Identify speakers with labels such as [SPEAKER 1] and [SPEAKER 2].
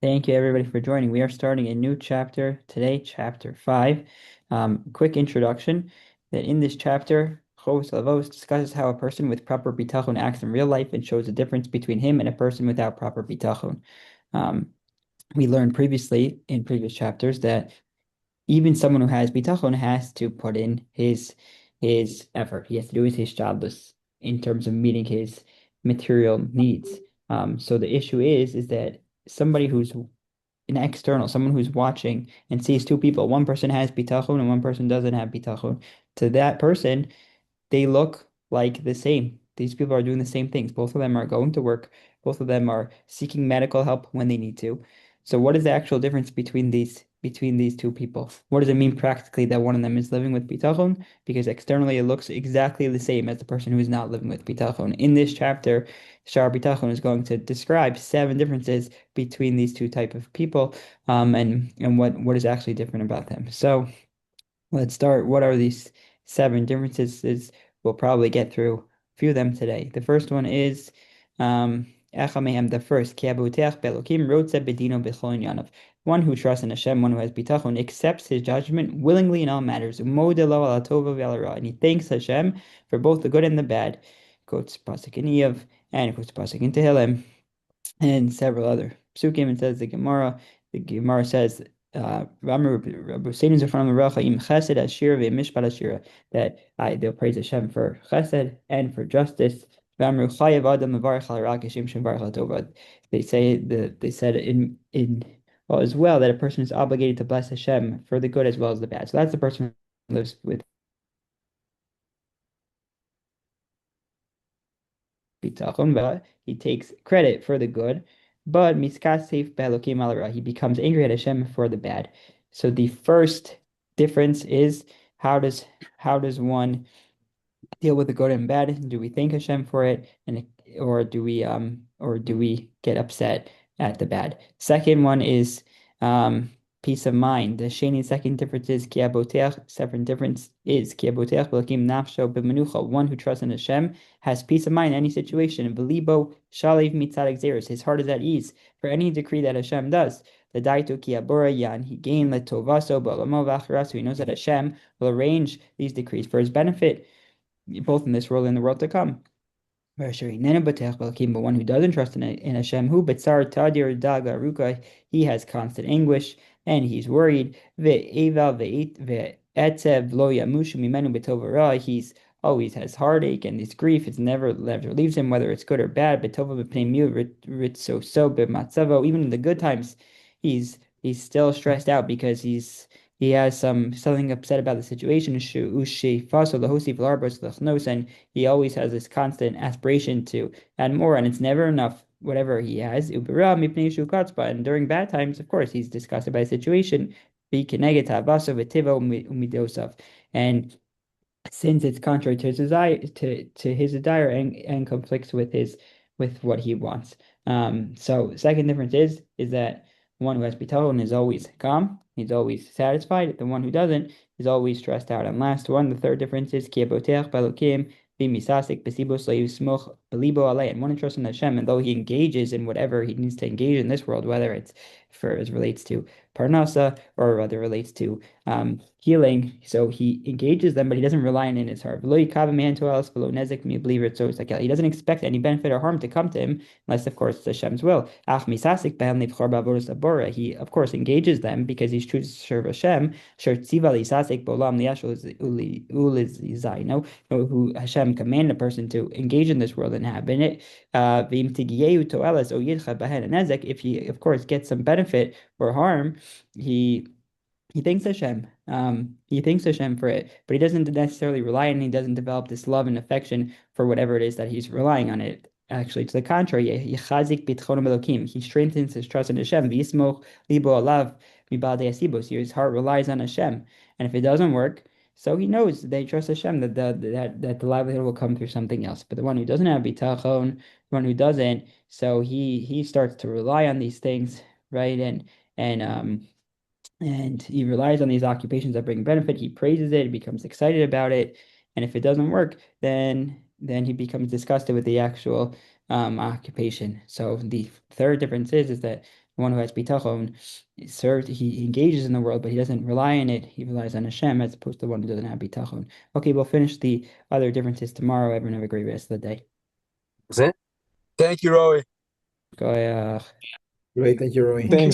[SPEAKER 1] Thank you, everybody, for joining. We are starting a new chapter today, chapter 5. Quick introduction that in this chapter, Chovos Lavos discusses how a person with proper bitachon acts in real life and shows the difference between him and a person without proper bitachon. Um, we learned previously in previous chapters that even someone who has bitachon has to put in his effort. He has to do his hishtadlus in terms of meeting his material needs. So the issue is that somebody who's an external, someone who's watching and sees two people. One person has bitachon and one person doesn't have bitachon. To that person, they look like the same. These people are doing the same things. Both of them are going to work. Both of them are seeking medical help when they need to. So what is the actual difference between these two people? What does it mean practically that one of them is living with bitachon? Because externally it looks exactly the same as the person who is not living with bitachon. In this chapter, Shaar Bitachon is going to describe 7 differences between these two type of people, and what is actually different about them. So let's start. What are these 7 differences? We'll probably get through a few of them today. The first one is the first, Ki haboteach be'elokim rotze bedino b'chol inyanav. One who trusts in Hashem, one who has bitachon, accepts his judgment willingly in all matters. Umodeh lo ala tova ve'ala ra. And he thanks Hashem for both the good and the bad. Quotes Pasuk in Iyov and quotes Pasuk in Tehillim and several other psukim. And says the Gemara says, that they'll praise Hashem for chesed and for justice. They said in well as well that a person is obligated to bless Hashem for the good as well as the bad. So that's the person who lives with bitachon, but he takes credit for the good. But miskasef be'elokim al ra, he becomes angry at Hashem for the bad. So the first difference is how does how does one deal with the good and bad? Do we thank Hashem for it, and or do we get upset at the bad? Second one is peace of mind. The sheni second difference is ki haboteach. Second difference is ki haboteach b'elakim nafsho b'menucha. One who trusts in Hashem has peace of mind in any situation. V'libo shalev mitzad gzeros. His heart is at ease for any decree that Hashem does. The daito ki abora yan. He gain letovaso b'olamo v'acharasu. He knows that Hashem will arrange these decrees for his benefit, both in this world and the world to come. But one who doesn't trust in Hashem, who bitsar tadir daga ruka, he has constant anguish and he's worried. He's always has heartache and this grief. It's never leaves him, whether it's good or bad. Even in the good times, he's still stressed out because he has something upset about the situation, and he always has this constant aspiration to add more, and it's never enough, whatever he has. And during bad times, of course, he's disgusted by the situation. And since it's contrary to his desire, to his desire, and conflicts with what he wants. So second difference is that one who has bitachon is always calm, he's always satisfied. The one who doesn't is always stressed out. And last one, the third difference is ki haboteach b'elokim v'misasik b'sibos lo yismoch b'libo alei. And one who trusts in Hashem, and though he engages in whatever he needs to engage in this world, whether it's for as relates to parnasa or whether it relates to healing, so he engages them, but he doesn't rely on it in his heart. So it's like he doesn't expect any benefit or harm to come to him, unless of course it's Hashem's will. He of course engages them because he's true to serve Hashem. Who Hashem commanded a person to engage in this world and have in it. If he of course gets some benefit or harm, he thanks Hashem. He thanks Hashem for it, but he doesn't necessarily rely on it. He doesn't develop this love and affection for whatever it is that he's relying on it. Actually, to the contrary, he strengthens his trust in Hashem. His heart relies on Hashem, and if it doesn't work, so he knows that he trusts Hashem that the livelihood will come through something else. But the one who doesn't have bitachon, the one who doesn't, so he starts to rely on these things, right? And he relies on these occupations that bring benefit. He praises it, he becomes excited about it, and if it doesn't work, then he becomes disgusted with the actual occupation. So the third difference is that The one who has bitachon he engages in the world, but he doesn't rely on it. He relies on Hashem as opposed to the one who doesn't have bitachon. Okay, we'll finish the other differences tomorrow. Everyone have a great rest of the day.
[SPEAKER 2] That's it. Thank you, Roy.
[SPEAKER 1] Go.
[SPEAKER 3] Great, thank you, Roy.
[SPEAKER 2] Thanks.